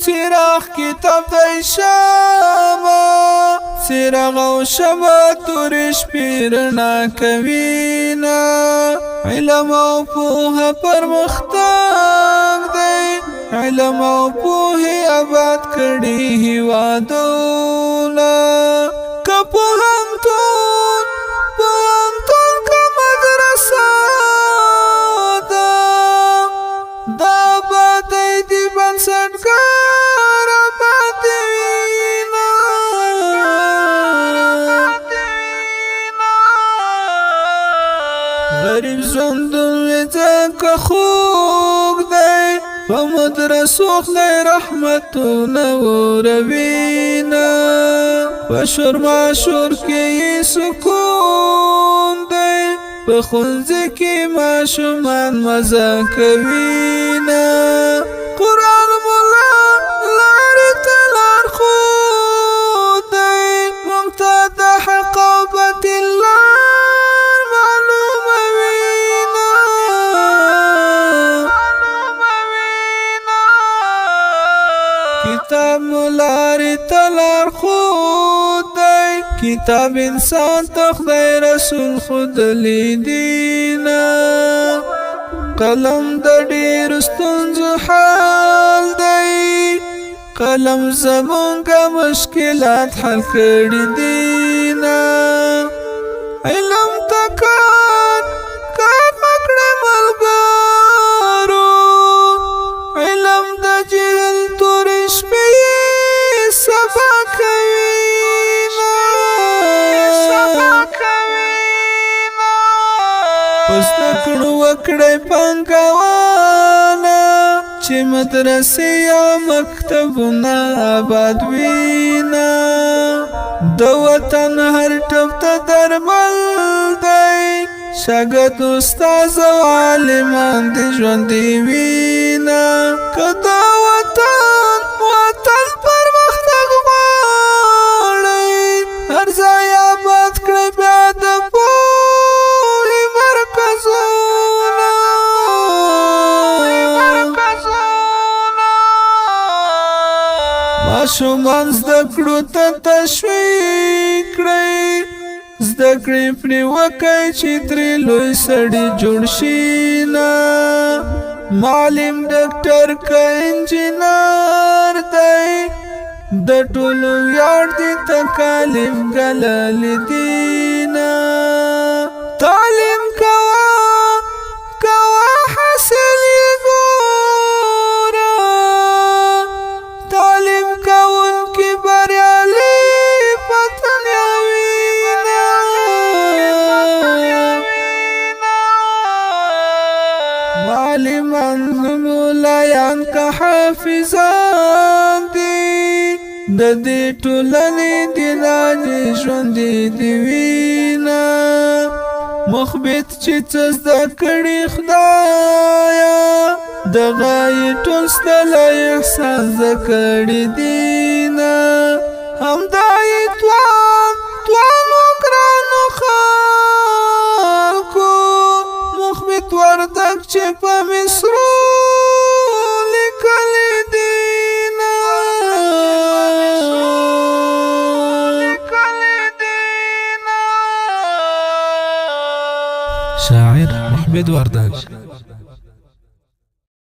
څراغ کتاب دی شمع څراغ او شمع تورې شپې رڼا کوینه علم او پوهه پرمختګ دی علم او پوهې آباد کړي هېوادونه که پوهنتون که مدرسه ده دا آبادۍ دې بنسټګر آبادې وینه غریب ژوندون وي ځکه خوږ دی په مدرسو خدای رحمتونه وروینه په شور ماشور کې یې سکون دی په ښوونځي کې ماشومان مزه کوینه قرآن ملا لارې ته لارښود دی موږ ته د حق او باطل لار معلوموینه کتاب مو لارې ته لارښود دی کتاب انسان ته خدای رسول ښودلی دینه قلم د ډېرو ستونزو حل دی قلم زمونږه مشکلات حل کړي دینه علم ته کار مه کړئ ملګرو علم د جهل تورې شپې صفا کوینه په زده کړو وکړئ پانګونه چې مدرسې یا مکتبونه آباد وینه د وطن هر ټپ ته درمل دی شاګرد استاد او عالمان دې ژوندي وینه که دا وطن پرمختګ غواړئ هر ځای آباد کړئ بیا د پوهې مرکزونه ماشومان زده کړو ته تشویق کړئ زده کړې پرې وکئ چې ترې لوی سړي جوړ شي نه معلم ډاکټر که انجینر دی د ټولو ویاړ دې تکالیف ګاللي دینه تعلیم کوه حاصل یې ګوره تعلیم کوونکي بریالي پتن یې وینه معلمان مولایان که حافظان دي د دې ټولنې د ناجې ژوندې دې وینه مخبت چې څه زده کړي خدایه دغه یې ټول ستلی احسان زده کړي دینه همدا یې توانو ګرانو خلکو مخبت وردګ چې په مصرو لیکلي دینه شاعر محمد وردګ